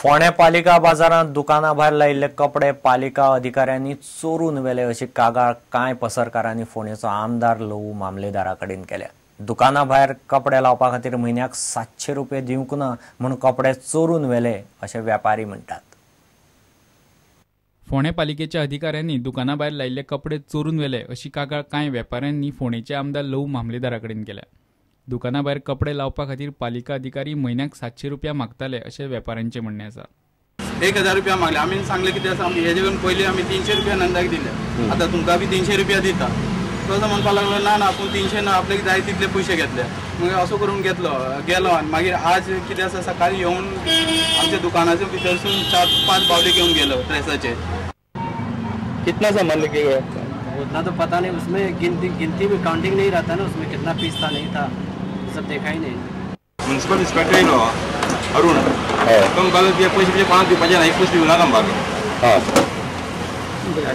फोंडे पालिका बाजारात दुकाना भायर लायिल्ले कपडे पालिका अधिकाऱ्यांनी चोरून व्हेले अशी कागाळ कांय पसरकारांनी फोंडेचो आमदार लवू मामलेदारा कडेन केल्या। दुकाना भायर कपडे लावपा खातीर म्हयन्याक 700 रुपये दिवंक ना म्हूण कपडे चोरून व्हेले अशे वेपारी म्हणटात। फोंडे पालिकेच्या अधिकाऱ्यांनी दुकाना भायर लायिल्ले कपडे चोरून व्हेले अशी कागाळ कांय वेपाऱ्यांनी फोंडेचे आमदार लवू मामलेदारा कडेन केल्या। दुकाना भायर कपडे लावपा खातीर पालिका अधिकारी म्हयन्याक 700 रुपया मागताले अशें वेपाऱ्यांचें म्हणणें आसा। 1000 रुपया मागले आमी सांगले कितें आसा हेजे करून पयलीं आमी 300 रुपया नंदाक दिले आतां तुमकां बी 300 रुपया दिता तो म्हणपाक लागलो ना ना आपूण 300 ना आपल्याक जाय तितले पयशे घेतले मागीर असो करून गेलो आनी मागीर आज कितें आसा सकाळीं येवन आमच्या दुकानाच्या भितरसून 4-5 बावले घेवन गेलो ड्रेसाचे। कितना सामान लेके गए? उतना तो पता नहीं, उसमें गिनती में काउंटिंग नहीं रहता ना, उसमें कितना पीस था नहीं था सब देखा ही नहीं। म्युनिसिपल इंस्पेक्टर येलो अरुण कम बालो दिया पैसे 5 दिवपाचे ना 21 दिवना कम बालो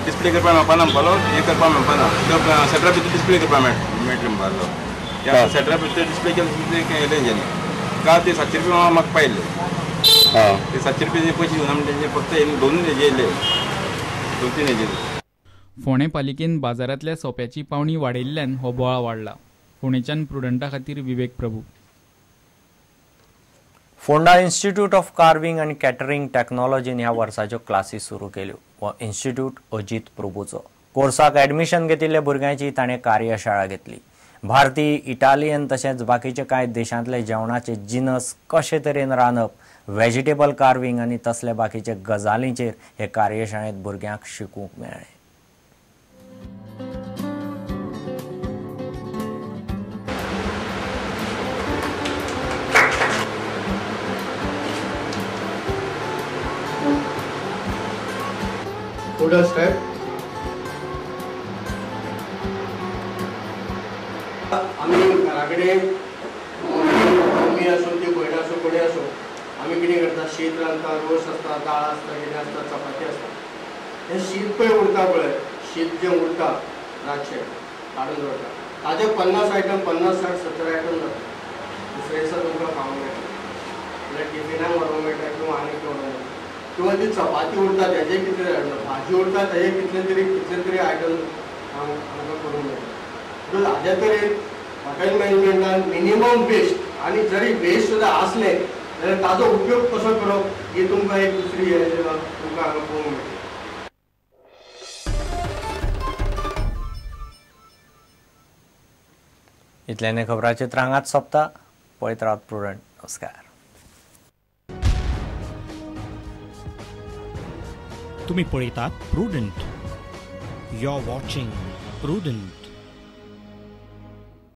डिस्प्ले करपा मेळपाना म्हणपालो हे करपा मेळपाना सेटरा भितर डिस्प्ले करपा मेळटले म्हणपालो त्या सेटरा भितर डिस्प्ले केले तेंच्यांनी का ते 700 रुपया म्हाका पायले ते 700 रुपयाचे पयशे दिवना म्हणजे फक्त दोन हेजे येयले 2-3 हेजे। फोंडे पालिकेन बाजारांतल्या सोप्याची पावणी वाडयिल्ल्यान हो बोळा वाडला। फोंडेच्यान प्रुडंटा खातीर विवेक प्रभू। फोंडा इन्स्टिट्यूट ऑफ कार्विंग आनी कॅटरिंग टॅक्नॉलॉजीन ह्या वर्साच्यो क्लासी सुरू केल्यो। हो इन्स्टिट्यूट अजित प्रभूचो। कोर्साक एडमिशन घेतिल्ल्या भुरग्यांची ताणें कार्यशाळा घेतली। भारतीय इटालियन तशेंच बाकीचे कांय देशांतले जेवणाचे जिनस कशे तरेन रांदप, व्हेजिटेबल कार्विंग आनी तसले बाकीचे गजालींचेर हे कार्यशाळेंत भुरग्यांक शिकूंक मेळ्ळें। पुढं स्टेप आम्ही घराकडे मम्मी असो ती भयण असो कोणी असो आम्ही कितें करता शीत रांदता, रोस आसता, दाळ आसता, कितें आसता, चपाती आसता। हे शीत पळय उरता पळय शीत जें उरता रातचें काडून दवरता ताजे 50 आयटम 50-60-70 आयटम जाता दुसरे दिसा तुमकां खावंक मेळटा जाल्यार टिफिनाक व्हरोंक मेळटा किंवा आनी व्हरोंक मेळटा किंवा ती चपाती उरता तेजे कितले भाजी उरता तेजे कितले तरी आयटम आमकां करूंक मेळटा। हाज्या तरेन हॉटेल मॅनेजमेंटान मिनिमम वेस्ट आनी जरी वेस्ट सुद्दां आसले जाल्यार ताजो उपयोग कसो करप ही तुमकां एक दुसरी हे तुमकां हांगा पळोवंक मेळटा। इतल्यान खबरांचें हांगाच सोंपता। पळयत रावत प्रुडंट। नमस्कार। तुम्ही पळयतात Prudent. You are watching prudent.